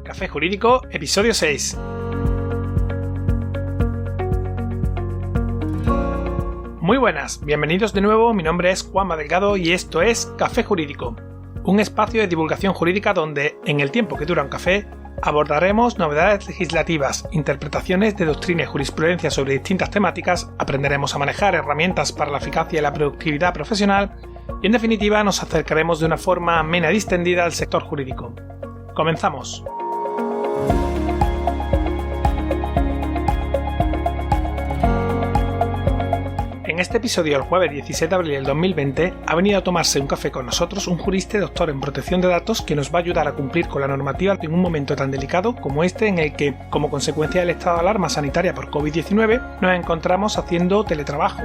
Café Jurídico, episodio 6. Muy buenas, bienvenidos de nuevo, mi nombre es Juanma Delgado y esto es Café Jurídico, un espacio de divulgación jurídica donde, en el tiempo que dura un café, abordaremos novedades legislativas, interpretaciones de doctrina y jurisprudencia sobre distintas temáticas, aprenderemos a manejar herramientas para la eficacia y la productividad profesional y, en definitiva, nos acercaremos de una forma amena y distendida al sector jurídico. ¡Comenzamos! En este episodio, el jueves 17 de abril del 2020, ha venido a tomarse un café con nosotros un jurista y doctor en protección de datos que nos va a ayudar a cumplir con la normativa en un momento tan delicado como este en el que, como consecuencia del estado de alarma sanitaria por COVID-19, nos encontramos haciendo teletrabajo,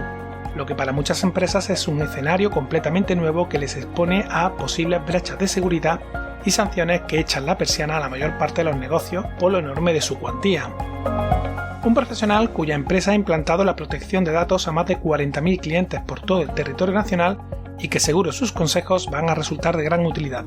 lo que para muchas empresas es un escenario completamente nuevo que les expone a posibles brechas de seguridad y sanciones que echan la persiana a la mayor parte de los negocios por lo enorme de su cuantía. Un profesional cuya empresa ha implantado la protección de datos a más de 40.000 clientes por todo el territorio nacional y que seguro sus consejos van a resultar de gran utilidad.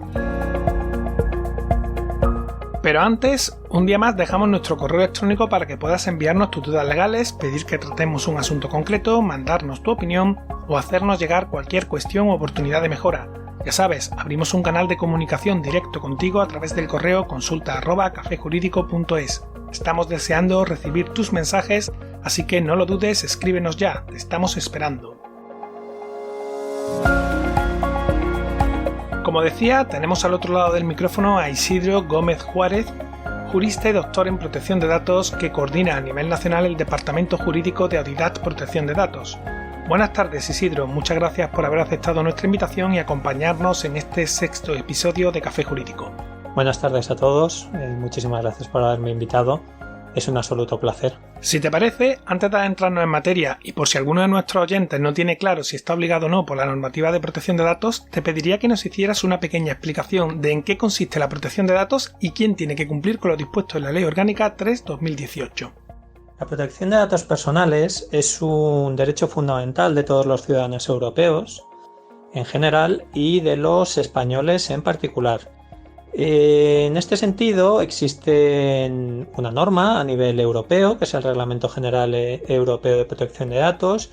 Pero antes, un día más dejamos nuestro correo electrónico para que puedas enviarnos tus dudas legales, pedir que tratemos un asunto concreto, mandarnos tu opinión o hacernos llegar cualquier cuestión u oportunidad de mejora. Ya sabes, abrimos un canal de comunicación directo contigo a través del correo consulta@cafejurídico.es. Estamos deseando recibir tus mensajes, así que no lo dudes, escríbenos ya, te estamos esperando. Como decía, tenemos al otro lado del micrófono a Isidro Gómez Juárez, jurista y doctor en protección de datos que coordina a nivel nacional el Departamento Jurídico de Audidat Protección de Datos. Buenas tardes, Isidro, muchas gracias por haber aceptado nuestra invitación y acompañarnos en este sexto episodio de Café Jurídico. Buenas tardes a todos, muchísimas gracias por haberme invitado, es un absoluto placer. Si te parece, antes de adentrarnos en materia y por si alguno de nuestros oyentes no tiene claro si está obligado o no por la normativa de protección de datos, te pediría que nos hicieras una pequeña explicación de en qué consiste la protección de datos y quién tiene que cumplir con lo dispuesto en la Ley Orgánica 3/2018. La protección de datos personales es un derecho fundamental de todos los ciudadanos europeos en general y de los españoles en particular. En este sentido existe una norma a nivel europeo, que es el Reglamento General Europeo de Protección de Datos,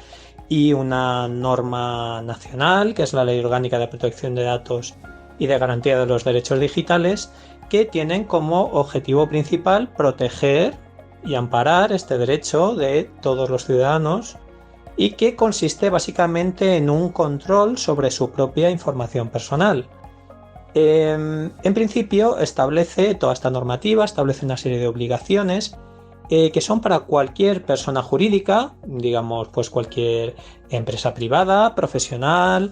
y una norma nacional, que es la Ley Orgánica de Protección de Datos y de Garantía de los Derechos Digitales, que tienen como objetivo principal proteger y amparar este derecho de todos los ciudadanos y que consiste básicamente en un control sobre su propia información personal. En principio toda esta normativa establece una serie de obligaciones que son para cualquier persona jurídica, digamos pues cualquier empresa privada, profesional,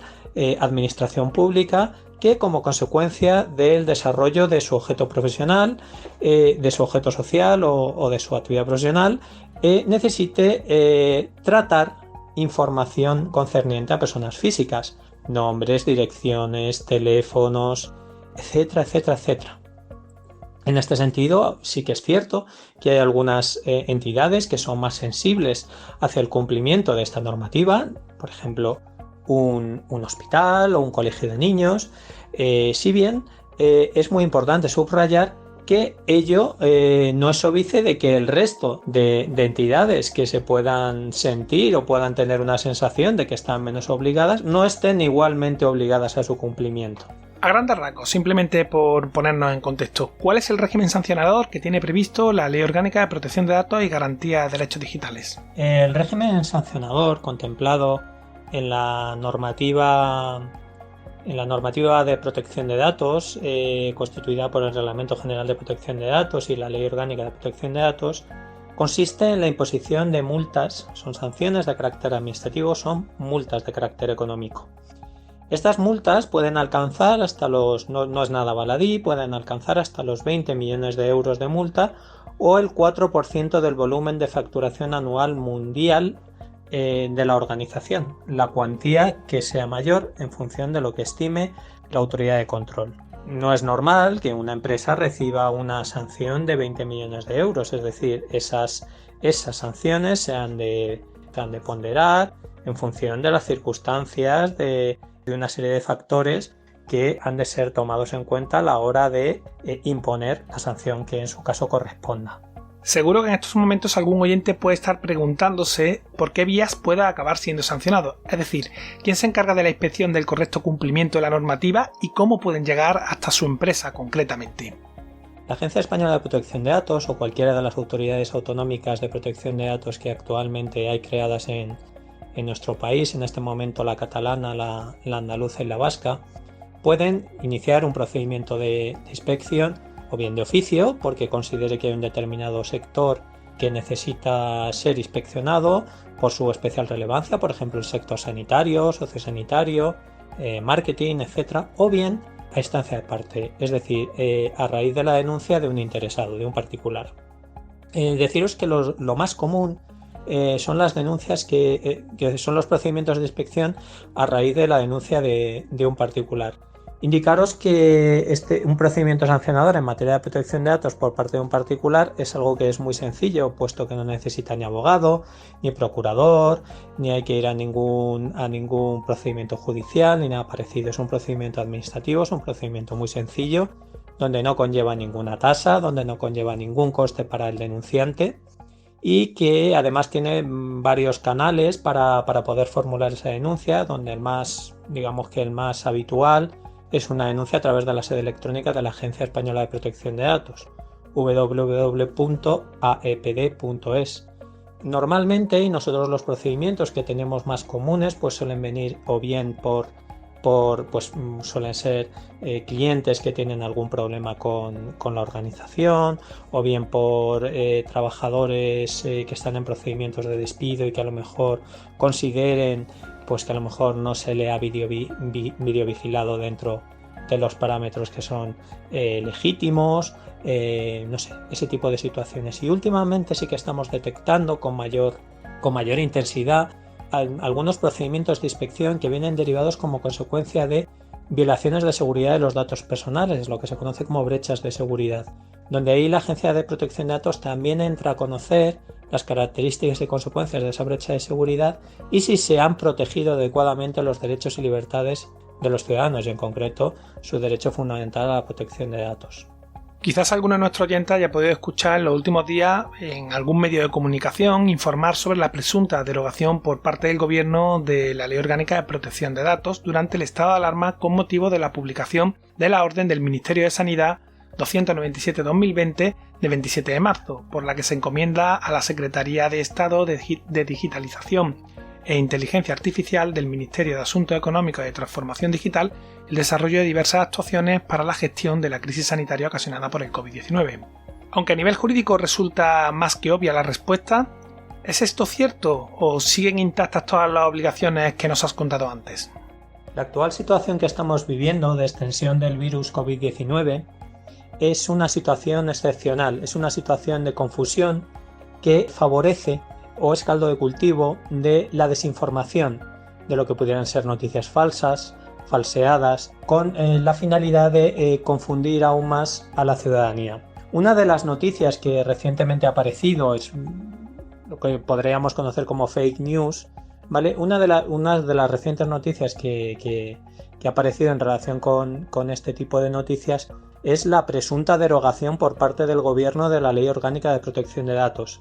administración pública, que como consecuencia del desarrollo de su objeto profesional, de su objeto social o de su actividad profesional, necesite tratar información concerniente a personas físicas. Nombres, direcciones, teléfonos, etcétera, etcétera, etcétera. En este sentido, sí que es cierto que hay algunas entidades que son más sensibles hacia el cumplimiento de esta normativa, por ejemplo, un hospital o un colegio de niños, si bien es muy importante subrayar que ello no es óbice de que el resto de entidades que se puedan sentir o puedan tener una sensación de que están menos obligadas no estén igualmente obligadas a su cumplimiento. A grandes rasgos, simplemente por ponernos en contexto, ¿cuál es el régimen sancionador que tiene previsto la Ley Orgánica de Protección de Datos y Garantía de Derechos Digitales? El régimen sancionador contemplado en la normativa de protección de datos, constituida por el Reglamento General de Protección de Datos y la Ley Orgánica de Protección de Datos, consiste en la imposición de multas, son sanciones de carácter administrativo, son multas de carácter económico. Estas multas pueden alcanzar no es nada baladí, pueden alcanzar hasta los 20 millones de euros de multa o el 4% del volumen de facturación anual mundial de la organización, la cuantía que sea mayor en función de lo que estime la autoridad de control. No es normal que una empresa reciba una sanción de 20 millones de euros, es decir, esas sanciones se han de ponderar en función de las circunstancias de una serie de factores que han de ser tomados en cuenta a la hora de imponer la sanción que en su caso corresponda. Seguro que en estos momentos algún oyente puede estar preguntándose por qué vías pueda acabar siendo sancionado, es decir, quién se encarga de la inspección del correcto cumplimiento de la normativa y cómo pueden llegar hasta su empresa concretamente. La Agencia Española de Protección de Datos o cualquiera de las autoridades autonómicas de protección de datos que actualmente hay creadas en nuestro país, en este momento la catalana, la andaluza y la vasca, pueden iniciar un procedimiento de inspección o bien de oficio, porque considere que hay un determinado sector que necesita ser inspeccionado por su especial relevancia, por ejemplo el sector sanitario, sociosanitario, marketing, etc. O bien a instancia de parte, es decir, a raíz de la denuncia de un interesado, de un particular. Deciros que lo más común son las denuncias que son los procedimientos de inspección a raíz de la denuncia de un particular. Indicaros que un procedimiento sancionador en materia de protección de datos por parte de un particular es algo que es muy sencillo, puesto que no necesita ni abogado, ni procurador, ni hay que ir a ningún procedimiento judicial, ni nada parecido. Es un procedimiento administrativo, es un procedimiento muy sencillo, donde no conlleva ninguna tasa, donde no conlleva ningún coste para el denunciante y que además tiene varios canales para poder formular esa denuncia, donde el más habitual es una denuncia a través de la sede electrónica de la Agencia Española de Protección de Datos, www.aepd.es. Normalmente, y nosotros los procedimientos que tenemos más comunes, pues suelen venir o bien suelen ser clientes que tienen algún problema con la organización, o bien por trabajadores que están en procedimientos de despido y que a lo mejor consideren pues que a lo mejor no se le ha videovigilado dentro de los parámetros que son legítimos, ese tipo de situaciones. Y últimamente sí que estamos detectando con mayor intensidad algunos procedimientos de inspección que vienen derivados como consecuencia de violaciones de seguridad de los datos personales, lo que se conoce como brechas de seguridad, donde ahí la Agencia de Protección de Datos también entra a conocer las características y consecuencias de esa brecha de seguridad y si se han protegido adecuadamente los derechos y libertades de los ciudadanos y en concreto su derecho fundamental a la protección de datos. Quizás alguno de nuestros oyentes haya podido escuchar en los últimos días en algún medio de comunicación informar sobre la presunta derogación por parte del Gobierno de la Ley Orgánica de Protección de Datos durante el estado de alarma con motivo de la publicación de la orden del Ministerio de Sanidad 297-2020 de 27 de marzo, por la que se encomienda a la Secretaría de Estado de Digitalización e Inteligencia Artificial del Ministerio de Asuntos Económicos y de Transformación Digital el desarrollo de diversas actuaciones para la gestión de la crisis sanitaria ocasionada por el COVID-19. Aunque a nivel jurídico resulta más que obvia la respuesta, ¿es esto cierto o siguen intactas todas las obligaciones que nos has contado antes? La actual situación que estamos viviendo de extensión del virus COVID-19 es una situación excepcional, es una situación de confusión que favorece o es caldo de cultivo de la desinformación, de lo que pudieran ser noticias falsas, falseadas, con la finalidad de confundir aún más a la ciudadanía. Una de las noticias que recientemente ha aparecido es lo que podríamos conocer como fake news, ¿vale? Una de las recientes noticias que ha aparecido en relación con este tipo de noticias es la presunta derogación por parte del Gobierno de la Ley Orgánica de Protección de Datos.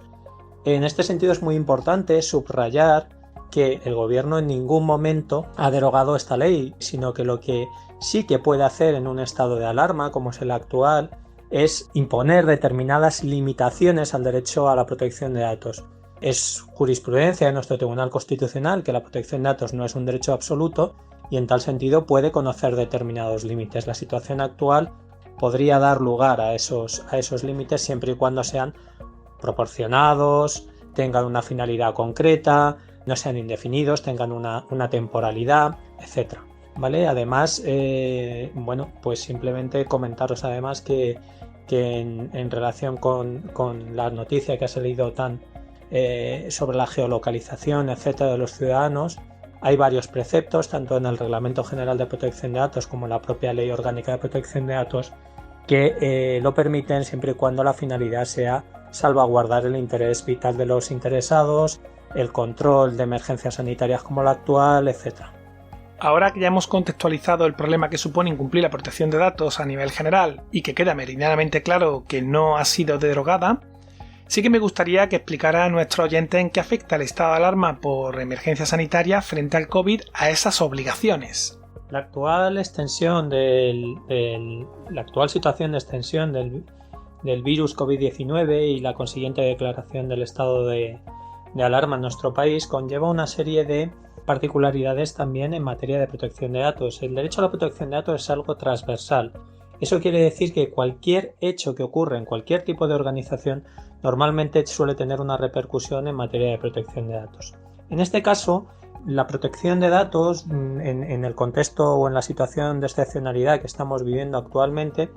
En este sentido es muy importante subrayar que el Gobierno en ningún momento ha derogado esta ley, sino que lo que sí que puede hacer en un estado de alarma, como es el actual, es imponer determinadas limitaciones al derecho a la protección de datos. Es jurisprudencia de nuestro Tribunal Constitucional que la protección de datos no es un derecho absoluto y en tal sentido puede conocer determinados límites. La situación actual podría dar lugar a esos límites siempre y cuando sean proporcionados, tengan una finalidad concreta, no sean indefinidos, tengan una temporalidad, etc. ¿Vale? Además, pues simplemente comentaros además que en relación con la noticia que ha salido sobre la geolocalización, etcétera, de los ciudadanos, hay varios preceptos, tanto en el Reglamento General de Protección de Datos como en la propia Ley Orgánica de Protección de Datos, que lo permiten siempre y cuando la finalidad sea salvaguardar el interés vital de los interesados, el control de emergencias sanitarias como la actual, etc. Ahora que ya hemos contextualizado el problema que supone incumplir la protección de datos a nivel general y que queda meridianamente claro que no ha sido derogada, sí que me gustaría que explicara a nuestros oyentes en qué afecta el estado de alarma por emergencia sanitaria frente al COVID a esas obligaciones. La actual extensión la actual situación de extensión del virus COVID-19 y la consiguiente declaración del estado de alarma en nuestro país conlleva una serie de particularidades también en materia de protección de datos. El derecho a la protección de datos es algo transversal. Eso quiere decir que cualquier hecho que ocurre en cualquier tipo de organización normalmente suele tener una repercusión en materia de protección de datos. En este caso, la protección de datos, en el contexto o en la situación de excepcionalidad que estamos viviendo actualmente,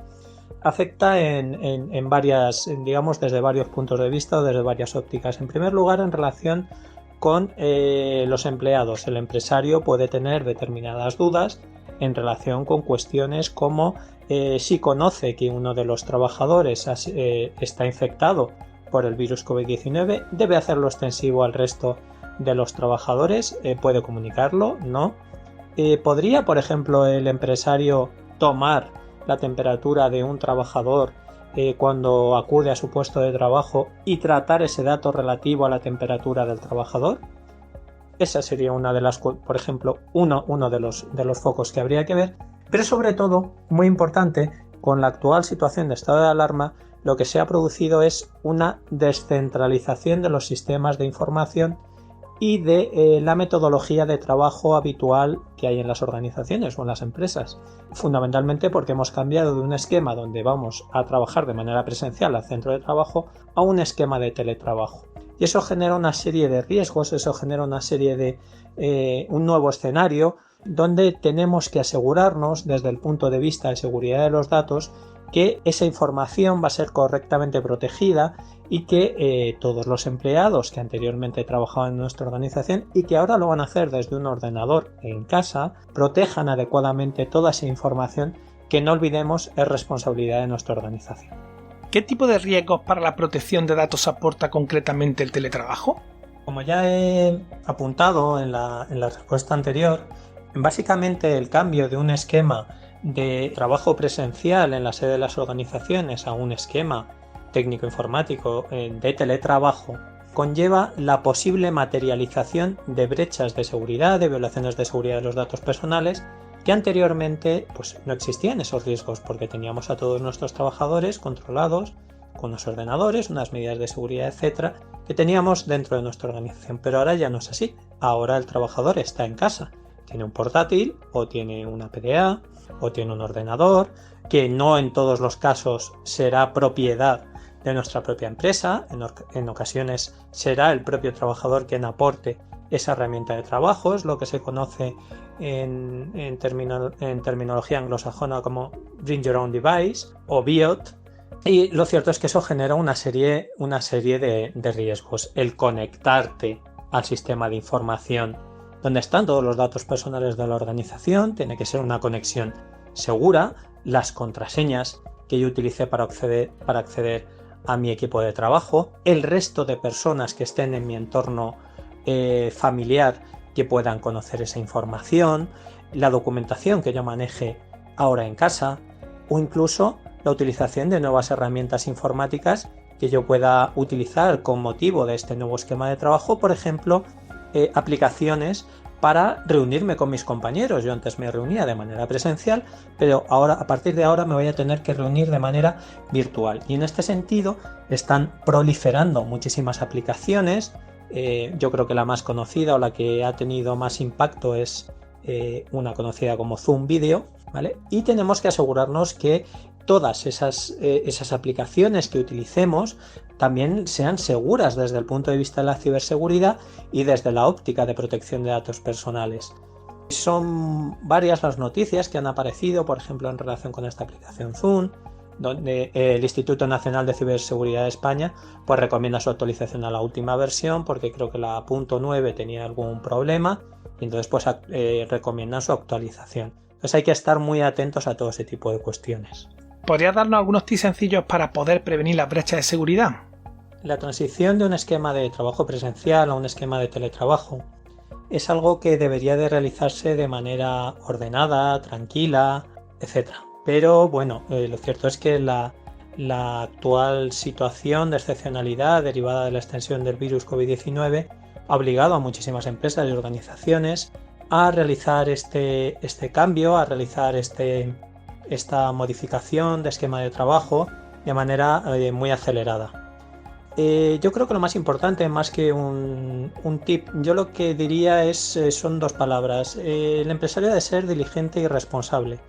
afecta en varias, digamos, desde varios puntos de vista o desde varias ópticas. En primer lugar, en relación con los empleados. El empresario puede tener determinadas dudas en relación con cuestiones como si conoce que uno de los trabajadores está infectado por el virus COVID-19, debe hacerlo extensivo al resto de los trabajadores, puede comunicarlo, ¿no? ¿Podría, por ejemplo, el empresario tomar la temperatura de un trabajador cuando acude a su puesto de trabajo y tratar ese dato relativo a la temperatura del trabajador? Esa sería una de las, por ejemplo, uno de los focos que habría que ver, pero sobre todo, muy importante, con la actual situación de estado de alarma, lo que se ha producido es una descentralización de los sistemas de información y de la metodología de trabajo habitual que hay en las organizaciones o en las empresas. Fundamentalmente porque hemos cambiado de un esquema donde vamos a trabajar de manera presencial al centro de trabajo a un esquema de teletrabajo. Y eso genera una serie de riesgos, eso genera una serie de un nuevo escenario donde tenemos que asegurarnos desde el punto de vista de seguridad de los datos que esa información va a ser correctamente protegida y que todos los empleados que anteriormente trabajaban en nuestra organización y que ahora lo van a hacer desde un ordenador en casa, protejan adecuadamente toda esa información que, no olvidemos, es responsabilidad de nuestra organización. ¿Qué tipo de riesgos para la protección de datos aporta concretamente el teletrabajo? Como ya he apuntado en la respuesta anterior, básicamente el cambio de un esquema de trabajo presencial en la sede de las organizaciones a un esquema técnico-informático de teletrabajo conlleva la posible materialización de brechas de seguridad, de violaciones de seguridad de los datos personales que anteriormente pues no existían esos riesgos porque teníamos a todos nuestros trabajadores controlados con los ordenadores, unas medidas de seguridad, etcétera, que teníamos dentro de nuestra organización, pero ahora ya no es así. Ahora el trabajador está en casa, tiene un portátil o tiene una PDA o tiene un ordenador que no en todos los casos será propiedad de nuestra propia empresa, en ocasiones será el propio trabajador quien aporte esa herramienta de trabajo, es lo que se conoce en terminología anglosajona como Bring Your Own Device o BIOT, y lo cierto es que eso genera una serie de riesgos. El conectarte al sistema de información donde están todos los datos personales de la organización tiene que ser una conexión segura. Las contraseñas que yo utilicé para acceder a mi equipo de trabajo, el resto de personas que estén en mi entorno familiar que puedan conocer esa información, la documentación que yo maneje ahora en casa o incluso la utilización de nuevas herramientas informáticas que yo pueda utilizar con motivo de este nuevo esquema de trabajo, por ejemplo, aplicaciones para reunirme con mis compañeros. Yo antes me reunía de manera presencial, pero ahora, a partir de ahora, me voy a tener que reunir de manera virtual. Y en este sentido están proliferando muchísimas aplicaciones. Yo creo que la más conocida o la que ha tenido más impacto es una conocida como Zoom Video, ¿vale? Y tenemos que asegurarnos que todas esas aplicaciones que utilicemos también sean seguras desde el punto de vista de la ciberseguridad y desde la óptica de protección de datos personales. Son varias las noticias que han aparecido, por ejemplo, en relación con esta aplicación Zoom, donde el Instituto Nacional de Ciberseguridad de España pues recomienda su actualización a la última versión porque creo que la .9 tenía algún problema y entonces pues recomiendan su actualización. Entonces hay que estar muy atentos a todo ese tipo de cuestiones. ¿Podrías darnos algunos tips sencillos para poder prevenir las brechas de seguridad? La transición de un esquema de trabajo presencial a un esquema de teletrabajo es algo que debería de realizarse de manera ordenada, tranquila, etc. Pero bueno, lo cierto es que la actual situación de excepcionalidad derivada de la extensión del virus COVID-19 ha obligado a muchísimas empresas y organizaciones a realizar este cambio, a realizar esta modificación de esquema de trabajo de manera muy acelerada. Yo creo que lo más importante, más que un tip, yo lo que diría son dos palabras. El empresario ha de ser diligente y responsable.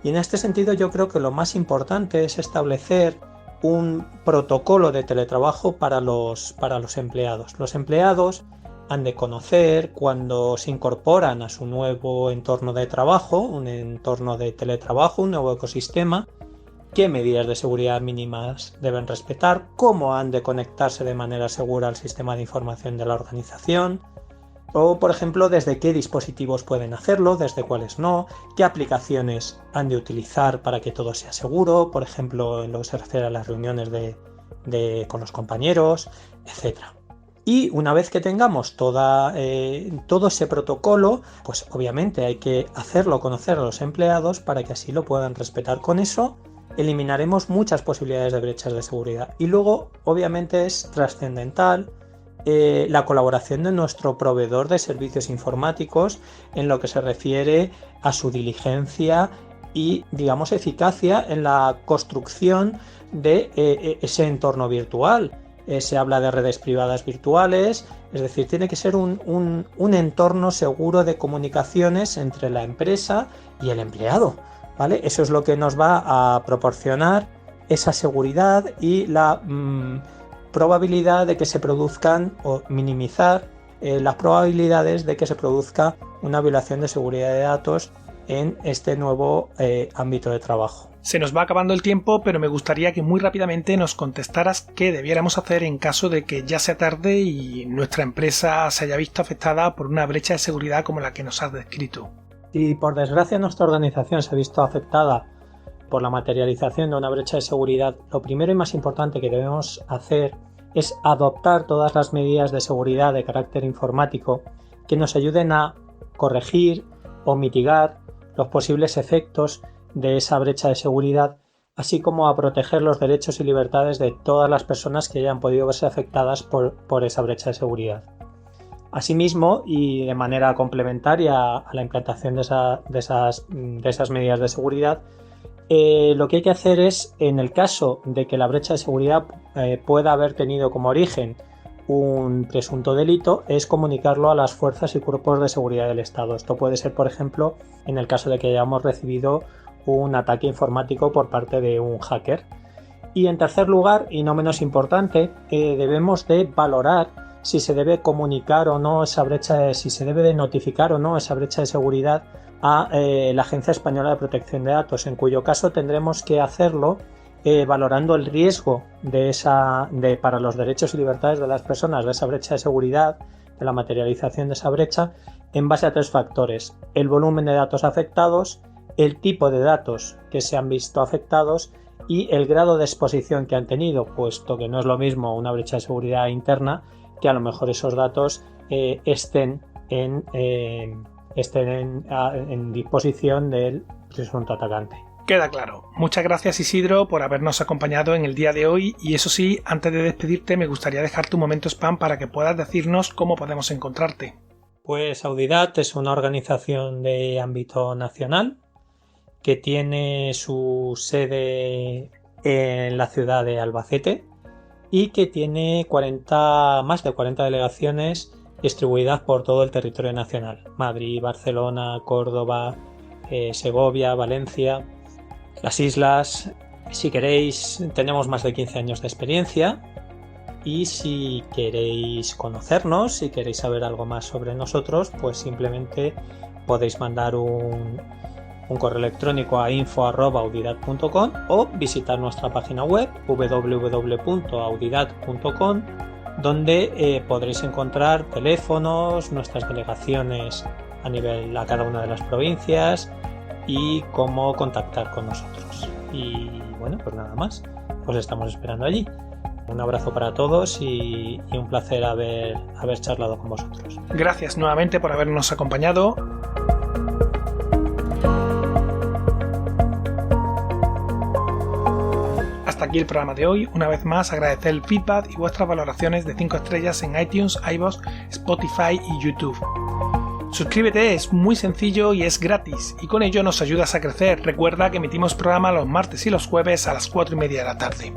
Y en este sentido yo creo que lo más importante es establecer un protocolo de teletrabajo para los empleados. Los empleados han de conocer cuando se incorporan a su nuevo entorno de trabajo, un entorno de teletrabajo, un nuevo ecosistema, qué medidas de seguridad mínimas deben respetar, cómo han de conectarse de manera segura al sistema de información de la organización, o por ejemplo desde qué dispositivos pueden hacerlo, desde cuáles no, qué aplicaciones han de utilizar para que todo sea seguro, por ejemplo en lo que se refiere a las reuniones con los compañeros, etc. Y una vez que tengamos todo ese protocolo, pues obviamente hay que hacerlo conocer a los empleados para que así lo puedan respetar. Con eso eliminaremos muchas posibilidades de brechas de seguridad. Y luego obviamente es trascendental la colaboración de nuestro proveedor de servicios informáticos en lo que se refiere a su diligencia y, digamos, eficacia en la construcción de ese entorno virtual. Se habla de redes privadas virtuales, es decir, tiene que ser un entorno seguro de comunicaciones entre la empresa y el empleado, ¿vale? Eso es lo que nos va a proporcionar esa seguridad y la probabilidad de que se produzcan o minimizar las probabilidades de que se produzca una violación de seguridad de datos en este nuevo ámbito de trabajo. Se nos va acabando el tiempo, pero me gustaría que muy rápidamente nos contestaras qué debiéramos hacer en caso de que ya sea tarde y nuestra empresa se haya visto afectada por una brecha de seguridad como la que nos has descrito. Si por desgracia nuestra organización se ha visto afectada por la materialización de una brecha de seguridad, lo primero y más importante que debemos hacer es adoptar todas las medidas de seguridad de carácter informático que nos ayuden a corregir o mitigar los posibles efectos de esa brecha de seguridad, así como a proteger los derechos y libertades de todas las personas que hayan podido verse afectadas por esa brecha de seguridad. Asimismo, y de manera complementaria a la implantación de esas medidas de seguridad, lo que hay que hacer es, en el caso de que la brecha de seguridad pueda haber tenido como origen un presunto delito, es comunicarlo a las fuerzas y cuerpos de seguridad del Estado. Esto puede ser, por ejemplo, en el caso de que hayamos recibido un ataque informático por parte de un hacker. Y en tercer lugar, y no menos importante, debemos de valorar si se debe comunicar o no esa brecha, si se debe de notificar o no esa brecha de seguridad a la Agencia Española de Protección de Datos, en cuyo caso tendremos que hacerlo valorando el riesgo para los derechos y libertades de las personas de esa brecha de seguridad, de la materialización de esa brecha, en base a tres factores: el volumen de datos afectados, el tipo de datos que se han visto afectados y el grado de exposición que han tenido, puesto que no es lo mismo una brecha de seguridad interna que a lo mejor esos datos estén en disposición del presunto atacante. Queda claro. Muchas gracias, Isidro, por habernos acompañado en el día de hoy, y eso sí, antes de despedirte me gustaría dejarte un momento spam para que puedas decirnos cómo podemos encontrarte. Pues Audidat es una organización de ámbito nacional que tiene su sede en la ciudad de Albacete y que tiene más de 40 delegaciones distribuidas por todo el territorio nacional: Madrid, Barcelona, Córdoba, Segovia, Valencia, las islas. Si queréis, tenemos más de 15 años de experiencia, y si queréis conocernos, si queréis saber algo más sobre nosotros, pues simplemente podéis mandar un correo electrónico a info@audidat.com o visitar nuestra página web www.audidat.com, donde podréis encontrar teléfonos, nuestras delegaciones a cada una de las provincias y cómo contactar con nosotros. Y bueno, pues nada más, pues estamos esperando allí. Un abrazo para todos y un placer haber charlado con vosotros. Gracias nuevamente por habernos acompañado. Hasta aquí el programa de hoy. Una vez más, agradecer el feedback y vuestras valoraciones de 5 estrellas en iTunes, iVoox, Spotify y YouTube. Suscríbete, es muy sencillo y es gratis, y con ello nos ayudas a crecer. Recuerda que emitimos programa los martes y los jueves a las 4:30 de la tarde.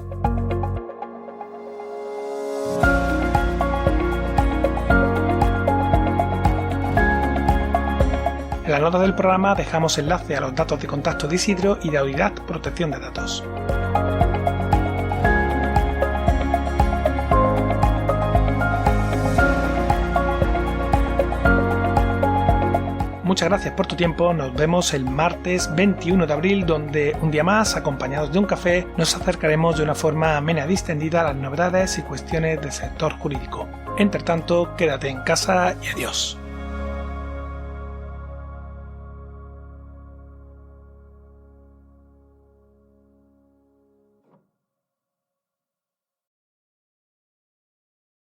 En las notas del programa dejamos enlace a los datos de contacto de Isidro y de Audidad Protección de Datos. Muchas gracias por tu tiempo, nos vemos el martes 21 de abril, donde un día más, acompañados de un café, nos acercaremos de una forma amena y distendida a las novedades y cuestiones del sector jurídico. Entre tanto, quédate en casa y adiós.